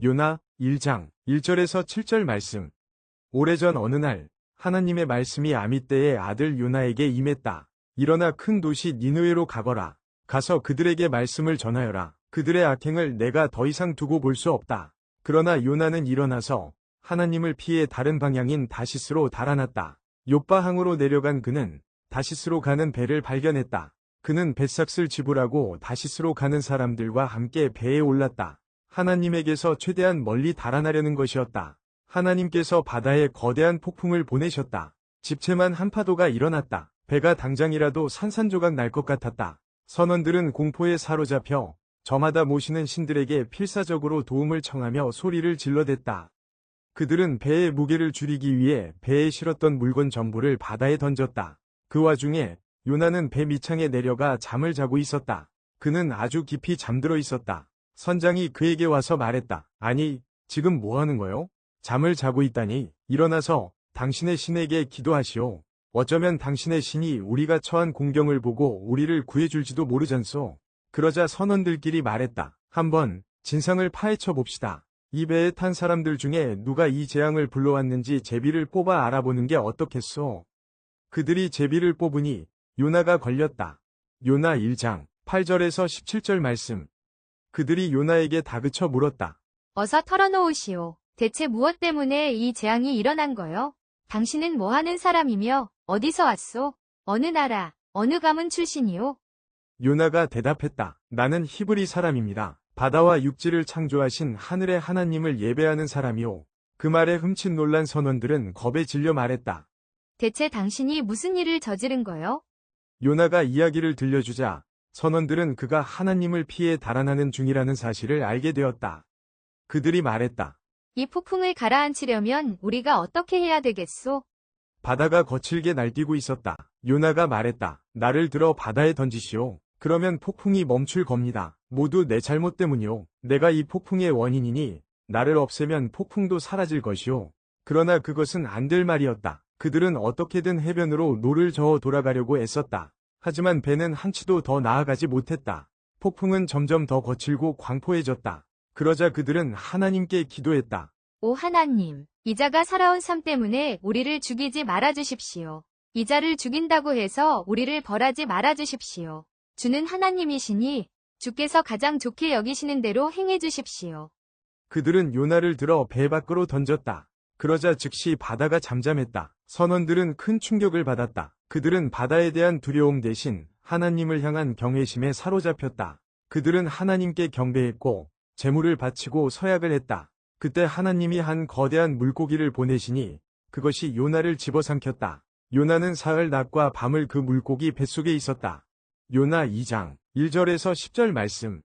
요나 1장 1절에서 7절 말씀. 오래전 어느 날 하나님의 말씀이 아미떼의 아들 요나에게 임했다. 일어나 큰 도시 니느웨로 가거라. 가서 그들에게 말씀을 전하여라. 그들의 악행을 내가 더 이상 두고 볼 수 없다. 그러나 요나는 일어나서 하나님을 피해 다른 방향인 다시스로 달아났다. 욥바항으로 내려간 그는 다시스로 가는 배를 발견했다. 그는 벳삭을 지불하고 다시스로 가는 사람들과 함께 배에 올랐다. 하나님에게서 최대한 멀리 달아나려는 것이었다. 하나님께서 바다에 거대한 폭풍을 보내셨다. 집채만 한 파도가 일어났다. 배가 당장이라도 산산조각 날 것 같았다. 선원들은 공포에 사로잡혀 저마다 모시는 신들에게 필사적으로 도움을 청하며 소리를 질러댔다. 그들은 배의 무게를 줄이기 위해 배에 실었던 물건 전부를 바다에 던졌다. 그 와중에 요나는 배 밑창에 내려가 잠을 자고 있었다. 그는 아주 깊이 잠들어 있었다. 선장이 그에게 와서 말했다. 아니, 지금 뭐 하는 거요? 잠을 자고 있다니. 일어나서 당신의 신에게 기도하시오. 어쩌면 당신의 신이 우리가 처한 공경을 보고 우리를 구해줄지도 모르잖소. 그러자 선원들끼리 말했다. 한번 진상을 파헤쳐 봅시다. 이 배에 탄 사람들 중에 누가 이 재앙을 불러왔는지 제비를 뽑아 알아보는 게 어떻겠소. 그들이 제비를 뽑으니 요나가 걸렸다. 요나 1장 8절에서 17절 말씀. 그들이 요나에게 다그쳐 물었다. 어서 털어놓으시오. 대체 무엇 때문에 이 재앙이 일어난 거요? 당신은 뭐 하는 사람이며 어디서 왔소? 어느 나라, 어느 가문 출신이오? 요나가 대답했다. 나는 히브리 사람입니다. 바다와 육지를 창조하신 하늘의 하나님을 예배하는 사람이오. 그 말에 흠칫 놀란 선원들은 겁에 질려 말했다. 대체 당신이 무슨 일을 저지른 거요? 요나가 이야기를 들려주자 선원들은 그가 하나님을 피해 달아나는 중이라는 사실을 알게 되었다. 그들이 말했다. 이 폭풍을 가라앉히려면 우리가 어떻게 해야 되겠소? 바다가 거칠게 날뛰고 있었다. 요나가 말했다. 나를 들어 바다에 던지시오. 그러면 폭풍이 멈출 겁니다. 모두 내 잘못 때문이오. 내가 이 폭풍의 원인이니 나를 없애면 폭풍도 사라질 것이오. 그러나 그것은 안 될 말이었다. 그들은 어떻게든 해변으로 노를 저어 돌아가려고 애썼다. 하지만 배는 한치도 더 나아가지 못했다. 폭풍은 점점 더 거칠고 광포해졌다. 그러자 그들은 하나님께 기도했다. 오 하나님, 이 자가 살아온 삶 때문에 우리를 죽이지 말아주십시오. 이 자를 죽인다고 해서 우리를 벌하지 말아주십시오. 주는 하나님이시니 주께서 가장 좋게 여기시는 대로 행해주십시오. 그들은 요나를 들어 배 밖으로 던졌다. 그러자 즉시 바다가 잠잠했다. 선원들은 큰 충격을 받았다. 그들은 바다에 대한 두려움 대신 하나님을 향한 경외심에 사로잡혔다. 그들은 하나님께 경배했고 제물을 바치고 서약을 했다. 그때 하나님이 한 거대한 물고기를 보내시니 그것이 요나를 집어삼켰다. 요나는 사흘 낮과 밤을 그 물고기 뱃속에 있었다. 요나 2장 1절에서 10절 말씀.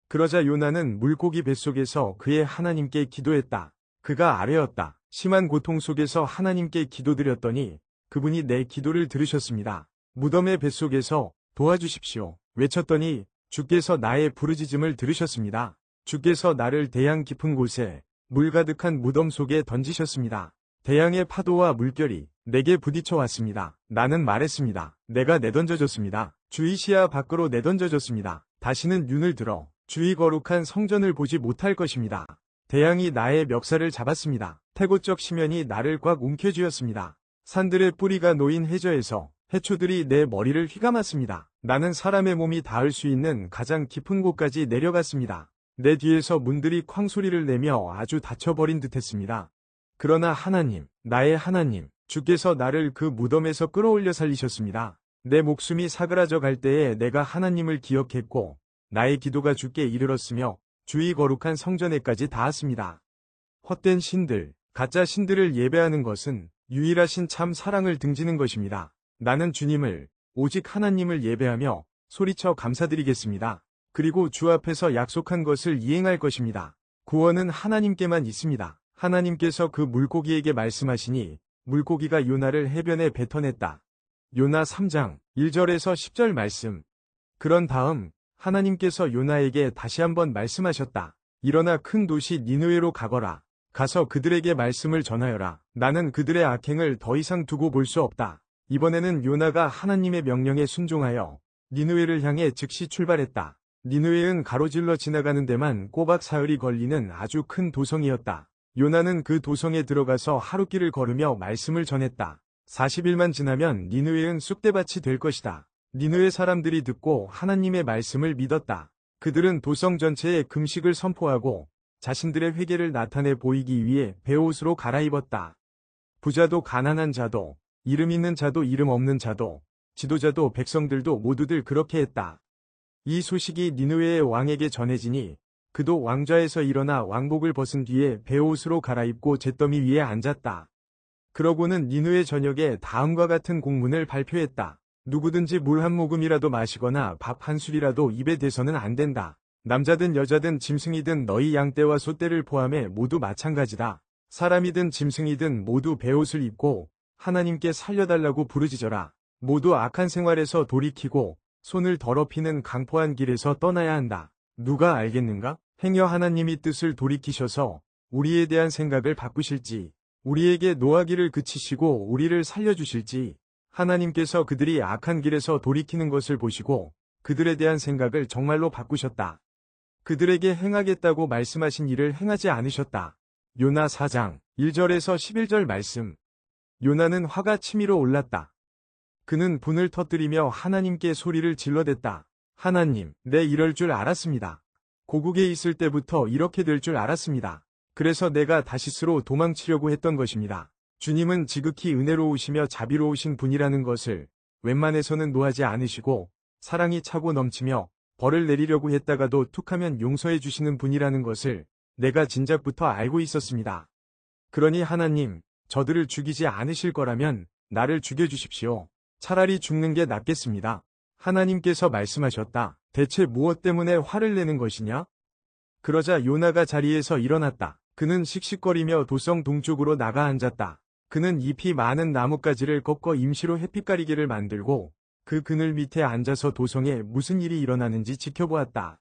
그러자 요나는 물고기 뱃속에서 그의 하나님께 기도했다. 그가 아뢰었다. 심한 고통 속에서 하나님께 기도드렸더니 그분이 내 기도를 들으셨습니다. 무덤의 뱃속에서 도와주십시오. 외쳤더니 주께서 나의 부르짖음을 들으셨습니다. 주께서 나를 대양 깊은 곳에 물 가득한 무덤 속에 던지셨습니다. 대양의 파도와 물결이 내게 부딪혀 왔습니다. 나는 말했습니다. 내가 내던져졌습니다. 주의 시야 밖으로 내던져졌습니다. 다시는 눈을 들어 주의 거룩한 성전을 보지 못할 것입니다. 대양이 나의 멱살을 잡았습니다. 태고적 심연이 나를 꽉 움켜쥐었습니다. 산들의 뿌리가 놓인 해저에서 해초들이 내 머리를 휘감았습니다. 나는 사람의 몸이 닿을 수 있는 가장 깊은 곳까지 내려갔습니다. 내 뒤에서 문들이 쾅소리를 내며 아주 닫혀버린 듯했습니다. 그러나 하나님, 나의 하나님, 주께서 나를 그 무덤에서 끌어올려 살리셨습니다. 내 목숨이 사그라져 갈 때에 내가 하나님을 기억했고 나의 기도가 주께 이르렀으며 주의 거룩한 성전에까지 닿았습니다. 헛된 신들, 가짜 신들을 예배하는 것은 유일하신 참 사랑을 등지는 것입니다. 나는 주님을, 오직 하나님을 예배하며 소리쳐 감사드리겠습니다. 그리고 주 앞에서 약속한 것을 이행할 것입니다. 구원은 하나님께만 있습니다. 하나님께서 그 물고기에게 말씀하시니 물고기가 요나를 해변에 뱉어냈다. 요나 3장 1절에서 10절 말씀. 그런 다음 하나님께서 요나에게 다시 한번 말씀하셨다. 일어나 큰 도시 니느웨로 가거라. 가서 그들에게 말씀을 전하여라. 나는 그들의 악행을 더 이상 두고 볼 수 없다. 이번에는 요나가 하나님의 명령에 순종하여 니느웨를 향해 즉시 출발했다. 니느웨는 가로질러 지나가는 데만 꼬박 사흘이 걸리는 아주 큰 도성이었다. 요나는 그 도성에 들어가서 하룻길을 걸으며 말씀을 전했다. 40일만 지나면 니느웨는 쑥대밭이 될 것이다. 니느웨 사람들이 듣고 하나님의 말씀을 믿었다. 그들은 도성 전체에 금식을 선포하고 자신들의 회개를 나타내 보이기 위해 베옷으로 갈아입었다. 부자도 가난한 자도, 이름 있는 자도 이름 없는 자도, 지도자도 백성들도 모두들 그렇게 했다. 이 소식이 니느웨의 왕에게 전해지니 그도 왕좌에서 일어나 왕복을 벗은 뒤에 베옷으로 갈아입고 잿더미 위에 앉았다. 그러고는 니느웨 전역에 다음과 같은 공문을 발표했다. 누구든지 물 한 모금이라도 마시거나 밥 한 술이라도 입에 대서는 안 된다. 남자든 여자든 짐승이든 너희 양떼와 소떼를 포함해 모두 마찬가지다. 사람이든 짐승이든 모두 베옷을 입고 하나님께 살려달라고 부르짖어라. 모두 악한 생활에서 돌이키고 손을 더럽히는 강포한 길에서 떠나야 한다. 누가 알겠는가? 행여 하나님이 뜻을 돌이키셔서 우리에 대한 생각을 바꾸실지, 우리에게 노하기를 그치시고 우리를 살려주실지, 하나님께서 그들이 악한 길에서 돌이키는 것을 보시고 그들에 대한 생각을 정말로 바꾸셨다. 그들에게 행하겠다고 말씀하신 일을 행하지 않으셨다. 요나 4장 1절에서 11절 말씀. 요나는 화가 치밀어 올랐다. 그는 분을 터뜨리며 하나님께 소리를 질러댔다. 하나님, 내 이럴 줄 알았습니다. 고국에 있을 때부터 이렇게 될 줄 알았습니다. 그래서 내가 다시스로 도망치려고 했던 것입니다. 주님은 지극히 은혜로우시며 자비로우신 분이라는 것을 웬만해서는 노하지 않으시고 사랑이 차고 넘치며 벌을 내리려고 했다가도 툭하면 용서해 주시는 분이라는 것을 내가 진작부터 알고 있었습니다. 그러니 하나님, 저들을 죽이지 않으실 거라면 나를 죽여주십시오. 차라리 죽는 게 낫겠습니다. 하나님께서 말씀하셨다. 대체 무엇 때문에 화를 내는 것이냐? 그러자 요나가 자리에서 일어났다. 그는 씩씩거리며 도성 동쪽으로 나가 앉았다. 그는 잎이 많은 나뭇가지를 꺾어 임시로 햇빛 가리개를 만들고 그 그늘 밑에 앉아서 도성에 무슨 일이 일어나는지 지켜보았다.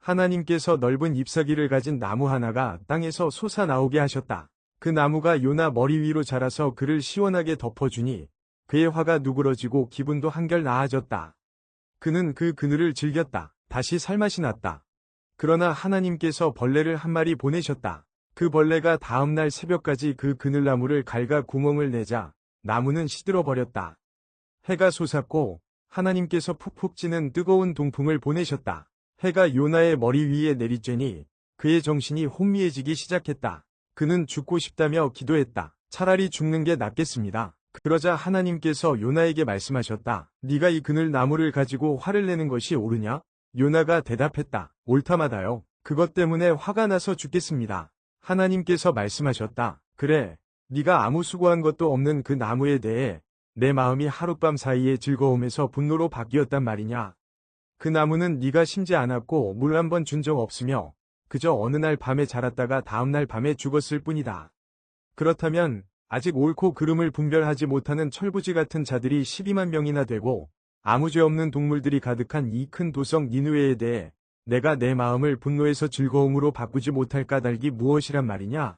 하나님께서 넓은 잎사귀를 가진 나무 하나가 땅에서 솟아나오게 하셨다. 그 나무가 요나 머리 위로 자라서 그를 시원하게 덮어주니 그의 화가 누그러지고 기분도 한결 나아졌다. 그는 그 그늘을 즐겼다. 다시 살맛이 났다. 그러나 하나님께서 벌레를 한 마리 보내셨다. 그 벌레가 다음날 새벽까지 그 그늘나무를 갉아 구멍을 내자 나무는 시들어 버렸다. 해가 솟았고 하나님께서 푹푹 찌는 뜨거운 동풍을 보내셨다. 해가 요나의 머리 위에 내리쬐니 그의 정신이 혼미해지기 시작했다. 그는 죽고 싶다며 기도했다. 차라리 죽는 게 낫겠습니다. 그러자 하나님께서 요나에게 말씀하셨다. 네가 이 그늘나무를 가지고 화를 내는 것이 옳으냐? 요나가 대답했다. 옳다마다요. 그것 때문에 화가 나서 죽겠습니다. 하나님께서 말씀하셨다. 그래, 네가 아무 수고한 것도 없는 그 나무에 대해 내 마음이 하룻밤 사이에 즐거움에서 분노로 바뀌었단 말이냐. 그 나무는 네가 심지 않았고 물 한 번 준 적 없으며 그저 어느 날 밤에 자랐다가 다음날 밤에 죽었을 뿐이다. 그렇다면 아직 옳고 그름을 분별하지 못하는 철부지 같은 자들이 12만 명이나 되고 아무 죄 없는 동물들이 가득한 이 큰 도성 니느웨에 대해 내가 내 마음을 분노에서 즐거움으로 바꾸지 못할 까닭이 무엇이란 말이냐?